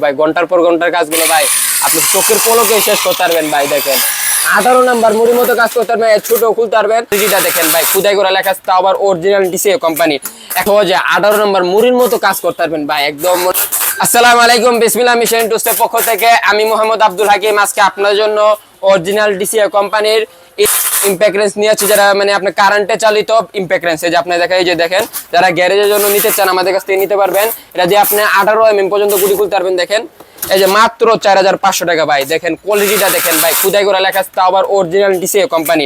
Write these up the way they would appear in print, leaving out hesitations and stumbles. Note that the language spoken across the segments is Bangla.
ভাই ঘন্টার পর ঘন্টার কাজগুলো ভাই আপনি চোখের পলকে শেষ করতে পারবেন ভাই। দেখেন 18 নাম্বার মুড়ির মতো কাজ করতে পারবেন, ছোট খুলতে পারবেন। যেটা দেখেন ভাই খুদাই করে লেখা আছে, তাও আবার অরিজিনাল ডিসিএ কোম্পানি। এখন যে 18 নাম্বার মুড়ির মতো কাজ করতে পারবেন ভাই একদম। আসসালামু আলাইকুম, বিসমিল্লাহ মিশন টুস্টের পক্ষ থেকে আমি মোহাম্মদ আব্দুল হাকিম আজকে আপনার জন্য অরিজিনাল ডিসিএ কোম্পানির ইম্প্যাক্ট রেঞ্জ নিয়ে আসছি, যারা মানে আপনার কারেন্টে চালিত ইম্প্যাক্ট রেঞ্জ। এই যে আপনি দেখেন, এই যে দেখেন যারা গ্যারেজের জন্য নিতে চান আমাদের কাছ থেকে নিতে পারবেন। এটা দিয়ে আপনি 18 mm পর্যন্ত গুটি খুলতে পারবেন। দেখেন এই যে মাত্র 4500 টাকা ভাই। দেখেন কোয়ালিটিটা দেখেন ভাই, খুদাই করে লেখা আছে, তাও আবার অরিজিনাল ডিসিএ কোম্পানি।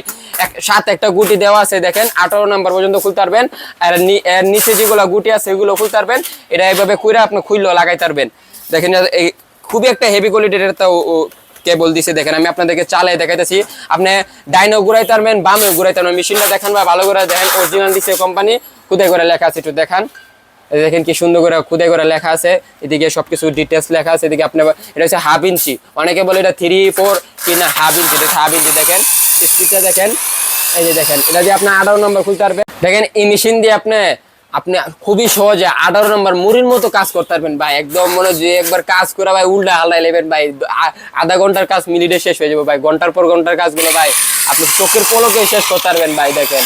সাথে একটা গুটি দেওয়া আছে, দেখেন 18 নাম্বার পর্যন্ত খুলতে পারবেন। আর এর নিচে যেগুলো গুটি আছে সেগুলো খুলতে পারবেন। এটা এইভাবে খুইরা আপনি খুললেও লাগাইতে পারবেন। দেখেন এই খুবই একটা হেভি কোয়ালিটির একটা কেবল দিছে। দেখেন আমি আপনাদেরকে চালাই দেখাইতেছি, আপনি ডাইনও ঘুরাইতে পারবেন, বামেও ঘুরাইতে পারবেন। মেশিনটা দেখেন ভাই ভালো করে দেখেন, অরিজিনাল ডিসিএ কোম্পানি, খুদাই করে লেখা আছে, একটু দেখান। দেখেন কি সুন্দর করে খুদাই করে লেখা আছে, এদিকে সবকিছু ডিটেলস লেখা আছে। এদিকে আপনার এটা হচ্ছে হাফ ইঞ্চি, অনেকে বলে এটা 3-4 কি না হাফ ইঞ্চি, এটা হাফ ইঞ্চি। দেখেন স্পিডটা দেখেন, এই যে দেখেন এটা দিয়ে আপনি 18 নম্বর খুলতে পারবেন। দেখেন এই মেশিন দিয়ে আপনি খুবই সহজে 18 নম্বর মুড়ির মতো কাজ করতে পারবেন ভাই। একদম মনে যে একবার কাজ করে ভাই উল্টা হাল্টাই নেবেন ভাই। আধা ঘন্টার কাজ মিনিটে শেষ হয়ে যাবে ভাই। ঘন্টার পর ঘন্টার কাজগুলো ভাই আপনি চোখের পলকে শেষ করতে পারবেন ভাই। দেখেন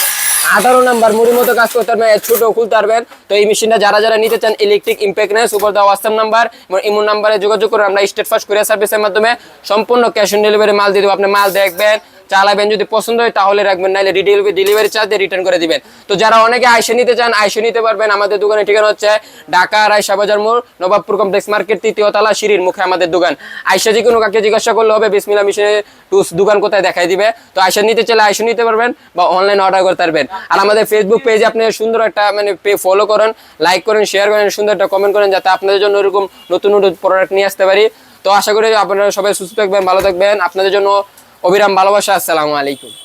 18 নাম্বার মুড়ির মতো কাজ করতে পারবেন, ছোট খুলতে পারবেন। তো এই মেশিনটা যারা নিতে চান, ইলেকট্রিক ইম্প্যাক্ট রেঞ্জ, উপর দেওয়া হোয়াটসঅ্যাপ নাম্বার ইমো নাম্বারে যোগাযোগ করে আমরা স্টেট ফার্স্ট কুরিয়ার সার্ভিসের মাধ্যমে সম্পূর্ণ ক্যাশ অন ডেলিভারি মাল দিয়ে দেবো। আপনি মাল দেখবেন, চালাবেন, যদি পছন্দ হয় তাহলে রাখবেন, নাহলে ডেলিভারি চার্জ দিয়ে রিটার্ন করে দিবেন। তো যারা অনেকে আইসে নিতে চান, আইসে নিতে পারবেন। আমাদের দোকানের ঠিকানা হচ্ছে ঢাকা রায়শা বাজার মোড়, নবাবপুর কমপ্লেক্স মার্কেট, 3য় তলা, সিঁড়ির মুখে আমাদের দোকান। আইসা যে কোনো কাকে জিজ্ঞাসা করলে হবে বিসমিল্লাহ মিশনের টুলস দোকান কোথায় দেখাই দিবে। তো আইসা নিতে চাইলে আইসে নিতে পারবেন বা অনলাইন অর্ডার করতে পারবেন। আর আমাদের ফেসবুক পেজে আপনি সুন্দর একটা ফলো করেন, লাইক করেন, শেয়ার করেন, সুন্দর একটা কমেন্ট করেন, যাতে আপনাদের জন্য এরকম নতুন নতুন প্রোডাক্ট নিয়ে আসতে পারি। তো আশা করি আপনারা সবাই সুস্থ থাকবেন, ভালো থাকবেন। আপনাদের জন্য অবিরাম ভালোবাসা। আসসালামু আলাইকুম।